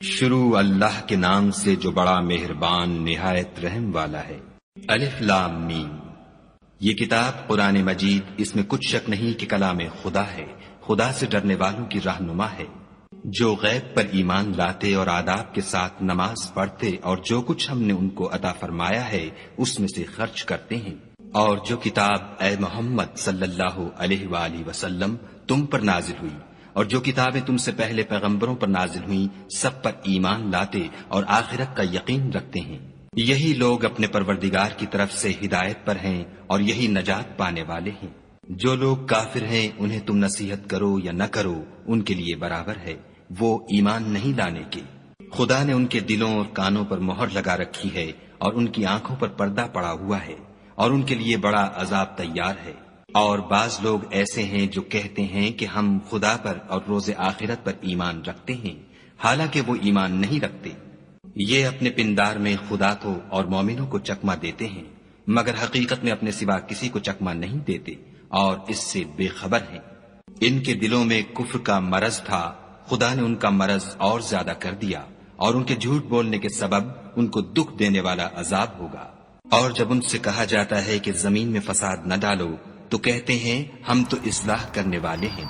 شروع اللہ کے نام سے جو بڑا مہربان نہایت رحم والا ہے۔ الف لام میم۔ یہ کتاب قرآن مجید، اس میں کچھ شک نہیں کہ کلام خدا ہے، خدا سے ڈرنے والوں کی رہنما ہے، جو غیب پر ایمان لاتے اور آداب کے ساتھ نماز پڑھتے اور جو کچھ ہم نے ان کو عطا فرمایا ہے اس میں سے خرچ کرتے ہیں، اور جو کتاب اے محمد صلی اللہ علیہ وآلہ وسلم تم پر نازل ہوئی اور جو کتابیں تم سے پہلے پیغمبروں پر نازل ہوئیں سب پر ایمان لاتے اور آخرت کا یقین رکھتے ہیں، یہی لوگ اپنے پروردگار کی طرف سے ہدایت پر ہیں اور یہی نجات پانے والے ہیں۔ جو لوگ کافر ہیں انہیں تم نصیحت کرو یا نہ کرو ان کے لیے برابر ہے، وہ ایمان نہیں لانے کے۔ خدا نے ان کے دلوں اور کانوں پر مہر لگا رکھی ہے اور ان کی آنکھوں پر پردہ پڑا ہوا ہے اور ان کے لیے بڑا عذاب تیار ہے۔ اور بعض لوگ ایسے ہیں جو کہتے ہیں کہ ہم خدا پر اور روز آخرت پر ایمان رکھتے ہیں، حالانکہ وہ ایمان نہیں رکھتے۔ یہ اپنے پندار میں خدا کو اور مومنوں کو چکمہ دیتے ہیں، مگر حقیقت میں اپنے سوا کسی کو چکمہ نہیں دیتے اور اس سے بے خبر ہیں۔ ان کے دلوں میں کفر کا مرض تھا، خدا نے ان کا مرض اور زیادہ کر دیا اور ان کے جھوٹ بولنے کے سبب ان کو دکھ دینے والا عذاب ہوگا۔ اور جب ان سے کہا جاتا ہے کہ زمین میں فساد نہ ڈالو تو کہتے ہیں ہم تو اصلاح کرنے والے ہیں،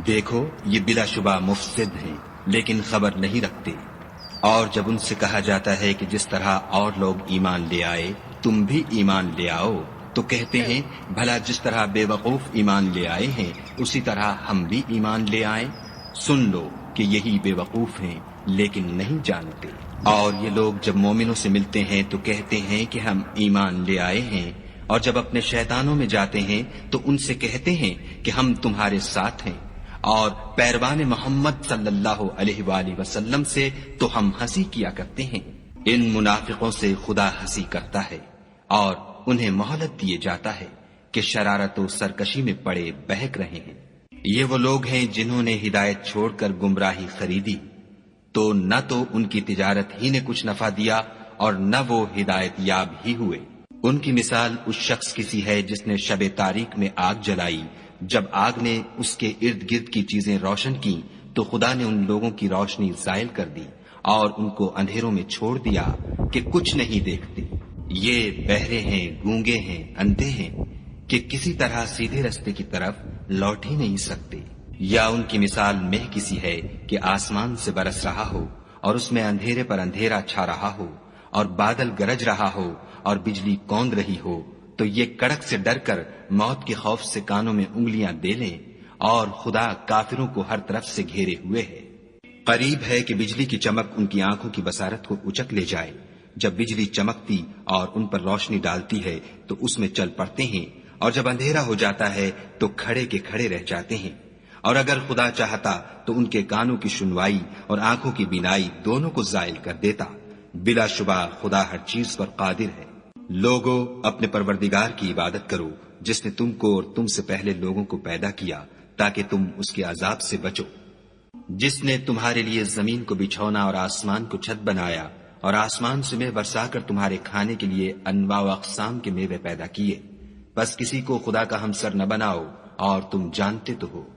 دیکھو یہ بلا شبہ مفسد ہیں لیکن خبر نہیں رکھتے۔ اور جب ان سے کہا جاتا ہے کہ جس طرح اور لوگ ایمان لے آئے تم بھی ایمان لے آؤ تو کہتے ہیں بھلا جس طرح بے وقوف ایمان لے آئے ہیں اسی طرح ہم بھی ایمان لے آئیں، سن لو کہ یہی بے وقوف ہیں لیکن نہیں جانتے۔ اور یہ لوگ جب مومنوں سے ملتے ہیں تو کہتے ہیں کہ ہم ایمان لے آئے ہیں، اور جب اپنے شیطانوں میں جاتے ہیں تو ان سے کہتے ہیں کہ ہم تمہارے ساتھ ہیں، اور پیروان محمد صلی اللہ علیہ وآلہ وسلم سے تو ہم ہنسی کیا کرتے ہیں۔ ان منافقوں سے خدا ہنسی کرتا ہے اور انہیں مہلت دیے جاتا ہے کہ شرارت و سرکشی میں پڑے بہک رہے ہیں۔ یہ وہ لوگ ہیں جنہوں نے ہدایت چھوڑ کر گمراہی خریدی، تو نہ تو ان کی تجارت ہی نے کچھ نفع دیا اور نہ وہ ہدایت یاب ہی ہوئے۔ ان کی مثال اس شخص کی سی ہے جس نے شب تاریک میں آگ جلائی، جب آگ نے اس کے ارد گرد کی چیزیں روشن کی تو خدا نے ان لوگوں کی روشنی زائل کر دی اور ان کو اندھیروں میں چھوڑ دیا کہ کچھ نہیں دیکھتے۔ یہ بہرے ہیں، گونگے ہیں، اندھے ہیں کہ کسی طرح سیدھے رستے کی طرف لوٹ ہی نہیں سکتے۔ یا ان کی مثال مہ کسی ہے کہ آسمان سے برس رہا ہو اور اس میں اندھیرے پر اندھیرا چھا رہا ہو اور بادل گرج رہا ہو اور بجلی کوند رہی ہو، تو یہ کڑک سے ڈر کر موت کے خوف سے کانوں میں انگلیاں دے لیں، اور خدا کافروں کو ہر طرف سے گھیرے ہوئے ہے۔ قریب ہے کہ بجلی کی چمک ان کی آنکھوں کی بصارت کو اچک لے جائے۔ جب بجلی چمکتی اور ان پر روشنی ڈالتی ہے تو اس میں چل پڑتے ہیں، اور جب اندھیرا ہو جاتا ہے تو کھڑے کے کھڑے رہ جاتے ہیں۔ اور اگر خدا چاہتا تو ان کے کانوں کی سنوائی اور آنکھوں کی بینائی دونوں کو زائل کر دیتا، بلا شبہ خدا ہر چیز پر قادر ہے۔ لوگو اپنے پروردگار کی عبادت کرو جس نے تم کو اور تم سے پہلے لوگوں کو پیدا کیا تاکہ تم اس کے عذاب سے بچو، جس نے تمہارے لیے زمین کو بچھونا اور آسمان کو چھت بنایا اور آسمان سے میوہ برسا کر تمہارے کھانے کے لیے انواع و اقسام کے میوے پیدا کیے، بس کسی کو خدا کا ہمسر نہ بناؤ اور تم جانتے تو ہو۔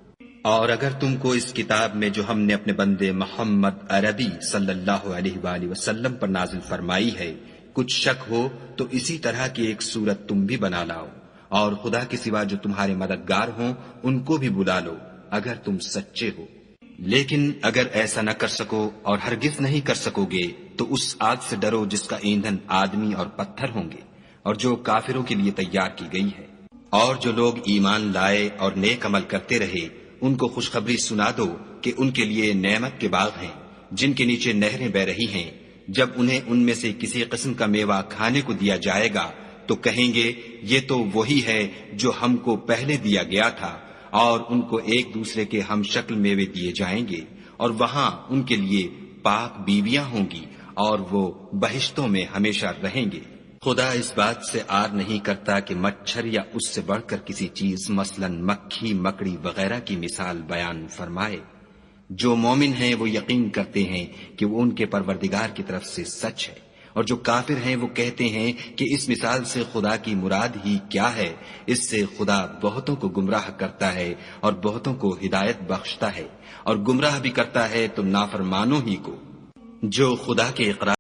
اور اگر تم کو اس کتاب میں جو ہم نے اپنے بندے محمد عربی صلی اللہ علیہ وآلہ وسلم پر نازل فرمائی ہے کچھ شک ہو تو اسی طرح کی ایک صورت تم بھی بنا لاؤ، اور خدا کے سوا جو تمہارے مددگار ہوں ان کو بھی بلا لو اگر تم سچے ہو۔ لیکن اگر ایسا نہ کر سکو اور ہرگز نہیں کر سکو گے تو اس آگ سے ڈرو جس کا ایندھن آدمی اور پتھر ہوں گے اور جو کافروں کے لیے تیار کی گئی ہے۔ اور جو لوگ ایمان لائے اور نیک عمل کرتے رہے ان کو خوشخبری سنا دو کہ ان کے لیے نعمت کے باغ ہیں جن کے نیچے نہریں بہ رہی ہیں، جب انہیں ان میں سے کسی قسم کا میوہ کھانے کو دیا جائے گا تو کہیں گے یہ تو وہی ہے جو ہم کو پہلے دیا گیا تھا، اور ان کو ایک دوسرے کے ہم شکل میوے دیے جائیں گے، اور وہاں ان کے لیے پاک بیویاں ہوں گی اور وہ بہشتوں میں ہمیشہ رہیں گے۔ خدا اس بات سے آر نہیں کرتا کہ مچھر یا اس سے بڑھ کر کسی چیز مثلاً مکھی مکڑی وغیرہ کی مثال بیان فرمائے۔ جو مومن ہیں وہ یقین کرتے ہیں کہ وہ ان کے پروردگار کی طرف سے سچ ہے، اور جو کافر ہیں وہ کہتے ہیں کہ اس مثال سے خدا کی مراد ہی کیا ہے، اس سے خدا بہتوں کو گمراہ کرتا ہے اور بہتوں کو ہدایت بخشتا ہے، اور گمراہ بھی کرتا ہے تو نافرمانوں ہی کو۔ جو خدا کے اقرار